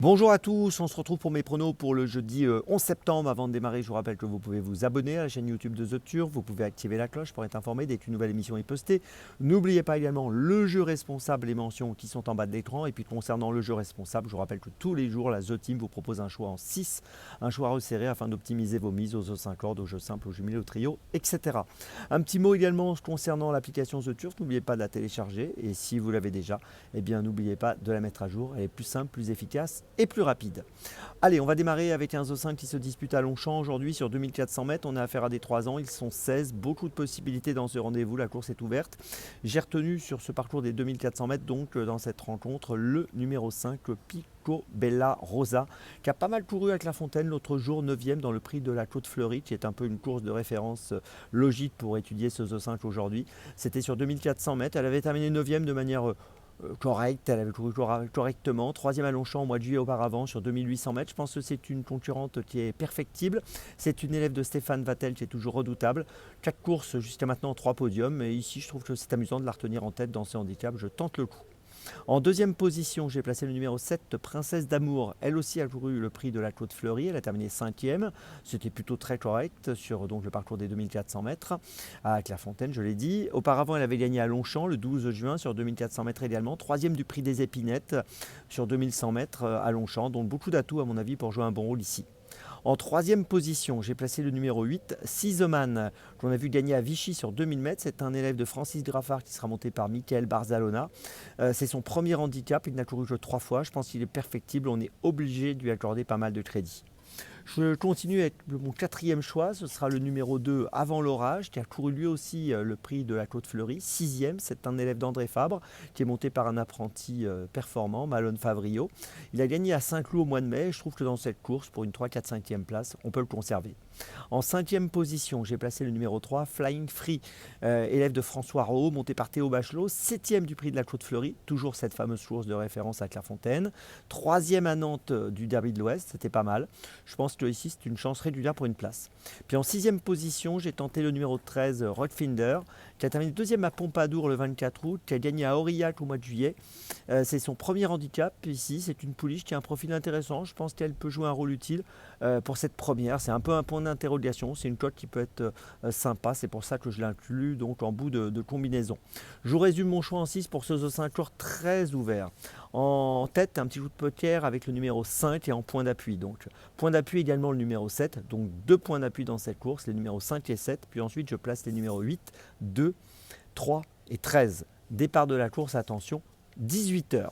Bonjour à tous, on se retrouve pour mes pronos pour le jeudi 11 septembre. Avant de démarrer, je vous rappelle que vous pouvez vous abonner à la chaîne YouTube de The Turf, vous pouvez activer la cloche pour être informé dès qu'une nouvelle émission est postée. N'oubliez pas également le jeu responsable, les mentions qui sont en bas de l'écran. Et puis concernant le jeu responsable, je vous rappelle que tous les jours, la The Team vous propose un choix en 6, un choix resserré afin d'optimiser vos mises aux 5 cordes, aux jeux simples, aux jumelés, au trio, etc. Un petit mot également concernant l'application The Turf, n'oubliez pas de la télécharger et si vous l'avez déjà, eh bien n'oubliez pas de la mettre à jour, elle est plus simple, plus efficace et plus rapide. Allez, on va démarrer avec un Zo5 qui se dispute à Longchamp aujourd'hui sur 2400 mètres. On a affaire à des 3 ans, ils sont 16, beaucoup de possibilités dans ce rendez-vous, la course est ouverte. J'ai retenu sur ce parcours des 2400 mètres, donc dans cette rencontre, le numéro 5, Pico Bella Rosa, qui a pas mal couru avec La Fontaine l'autre jour, 9e dans le prix de la Côte Fleurie, qui est un peu une course de référence logique pour étudier ce Zo5 aujourd'hui. C'était sur 2400 mètres, elle avait terminé 9e de manière correcte, elle avait couru correctement, 3e à Longchamp au mois de juillet auparavant sur 2800 mètres. Je pense que c'est une concurrente qui est perfectible. C'est une élève de Stéphane Vattel qui est toujours redoutable. 4 courses jusqu'à maintenant, 3 podiums. Et ici, je trouve que c'est amusant de la retenir en tête dans ce handicap. Je tente le coup. En deuxième position, j'ai placé le numéro 7, Princesse d'Amour. Elle aussi a couru le prix de la Côte Fleurie. Elle a terminé 5e. C'était plutôt très correct sur donc, le parcours des 2400 mètres à Clairefontaine, je l'ai dit. Auparavant, elle avait gagné à Longchamp le 12 juin sur 2400 mètres également. 3e du prix des Épinettes sur 2100 mètres à Longchamp. Donc beaucoup d'atouts à mon avis pour jouer un bon rôle ici. En troisième position, j'ai placé le numéro 8, Sizeman, qu'on a vu gagner à Vichy sur 2000 mètres. C'est un élève de Francis Graffard qui sera monté par Michael Barzalona. C'est son premier handicap, il n'a couru que 3 fois. Je pense qu'il est perfectible, on est obligé de lui accorder pas mal de crédit. Je continue avec mon 4e choix, ce sera le numéro 2, Avant l'orage, qui a couru lui aussi le prix de la Côte Fleurie, 6e. C'est un élève d'André Fabre, qui est monté par un apprenti performant, Malone Favrio. Il a gagné à Saint-Cloud au mois de mai, et je trouve que dans cette course, pour une 3, 4, 5e place, on peut le conserver. En 5e position, j'ai placé le numéro 3, Flying Free, élève de François Rowe, monté par Théo Bachelot, 7e du prix de la Côte Fleurie, toujours cette fameuse course de référence à Clairefontaine, 3e à Nantes du Derby de l'Ouest, c'était pas mal. Je pense que ici c'est une chance régulière pour une place. Puis en 6e position, j'ai tenté le numéro 13, Rockfinder, qui a terminé 2e à Pompadour le 24 août, qui a gagné à Aurillac au mois de juillet. C'est son premier handicap ici, c'est une pouliche qui a un profil intéressant, je pense qu'elle peut jouer un rôle utile pour cette première. C'est un peu un point d'interrogation, c'est une cote qui peut être sympa, c'est pour ça que je l'inclus donc en bout de combinaison. Je vous résume mon choix en 6 pour ce Zo5 tour très ouvert. En tête, un petit coup de poker avec le numéro 5 et en point d'appui. Donc point d'appui également le numéro 7, donc 2 points d'appui dans cette course, les numéros 5 et 7, puis ensuite je place les numéros 8, 2, 3 et 13. Départ de la course, attention, 18h.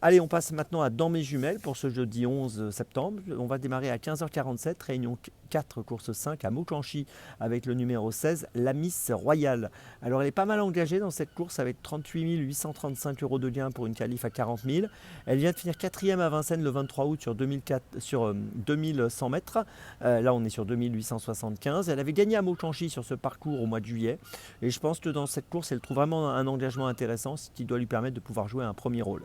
Allez, on passe maintenant à Dans mes jumelles pour ce jeudi 11 septembre. On va démarrer à 15h47, réunion 4, course 5 à Mauchanchi avec le numéro 16, la Miss Royale. Alors elle est pas mal engagée dans cette course avec 38 835 € de gain pour une qualif à 40 000. Elle vient de finir 4e à Vincennes le 23 août sur 2100 mètres. Là on est sur 2875. Elle avait gagné à Mauchanchi sur ce parcours au mois de juillet. Et je pense que dans cette course, elle trouve vraiment un engagement intéressant, ce qui doit lui permettre de pouvoir jouer un premier rôle.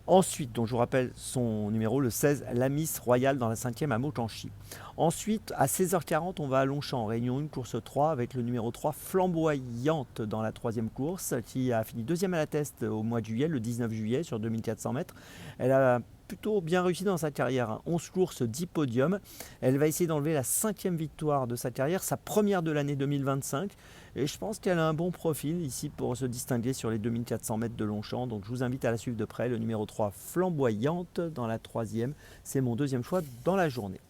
Ensuite, donc je vous rappelle son numéro, le 16, la Miss Royale dans la 5e à Mauchanchi. Ensuite, à 16h40, on va à Longchamp, réunion 1, course 3, avec le numéro 3, Flamboyante dans la 3e course, qui a fini 2e à la test au mois de juillet, le 19 juillet, sur 2400 mètres. Elle a plutôt bien réussi dans sa carrière, 11 courses, 10 podiums. Elle va essayer d'enlever la 5e victoire de sa carrière, sa première de l'année 2025. Et je pense qu'elle a un bon profil ici pour se distinguer sur les 2400 mètres de Longchamp. Donc je vous invite à la suivre de près. Le numéro 3, Flamboyante dans la 3e. C'est mon 2e choix dans la journée.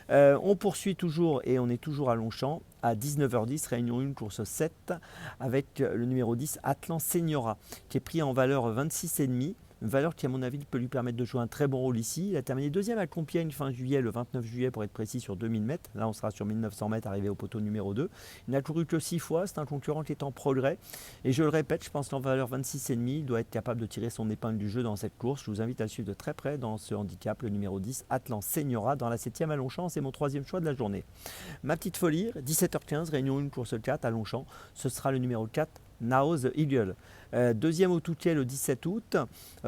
On poursuit toujours et on est toujours à Longchamp à 19h10, réunion 1, course 7 avec le numéro 10, Atlan Seniora, qui est pris en valeur 26,5. Une valeur qui, à mon avis, peut lui permettre de jouer un très bon rôle ici. Il a terminé 2e à Compiègne fin juillet, le 29 juillet pour être précis, sur 2000 mètres. Là, on sera sur 1900 mètres, arrivé au poteau numéro 2. Il n'a couru que 6 fois. C'est un concurrent qui est en progrès. Et je le répète, je pense qu'en valeur 26,5, il doit être capable de tirer son épingle du jeu dans cette course. Je vous invite à le suivre de très près dans ce handicap, le numéro 10, Atlan Seniora, dans la 7e à Longchamp. C'est mon 3e choix de la journée. Ma petite folie, 17h15, réunion 1, course 4 à Longchamp. Ce sera le numéro 4, Now the Eagle. Deuxième au Touquet le 17 août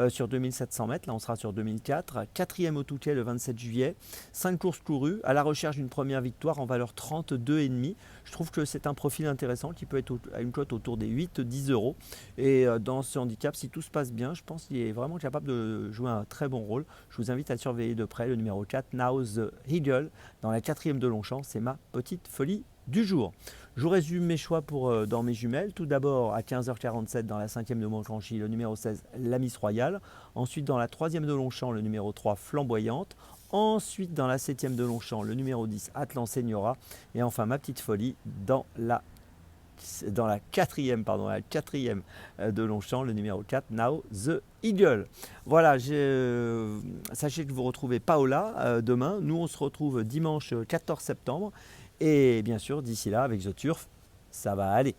sur 2700 mètres, là on sera sur 2004. Quatrième au Touquet le 27 juillet. 5 courses courues, à la recherche d'une première victoire en valeur 32,5. Je trouve que c'est un profil intéressant qui peut être à une cote autour des 8-10 euros. Et dans ce handicap, si tout se passe bien, je pense qu'il est vraiment capable de jouer un très bon rôle. Je vous invite à le surveiller de près, le numéro 4, Now the Eagle, dans la quatrième de Longchamp. C'est ma petite folie du jour. Je vous résume mes choix dans mes jumelles. Tout d'abord à 15h47 dans la 5e de Montclanchy, le numéro 16, la Miss Royale. Ensuite dans la 3e de Longchamp, le numéro 3, Flamboyante. Ensuite dans la 7e de Longchamp, le numéro 10, Atlan Seniora. Et enfin ma petite folie dans la 4e de Longchamp, le numéro 4, Now the Eagle. Voilà, sachez que vous retrouvez Paola demain. Nous on se retrouve dimanche 14 septembre. Et bien sûr, d'ici là, avec The Turf, ça va aller.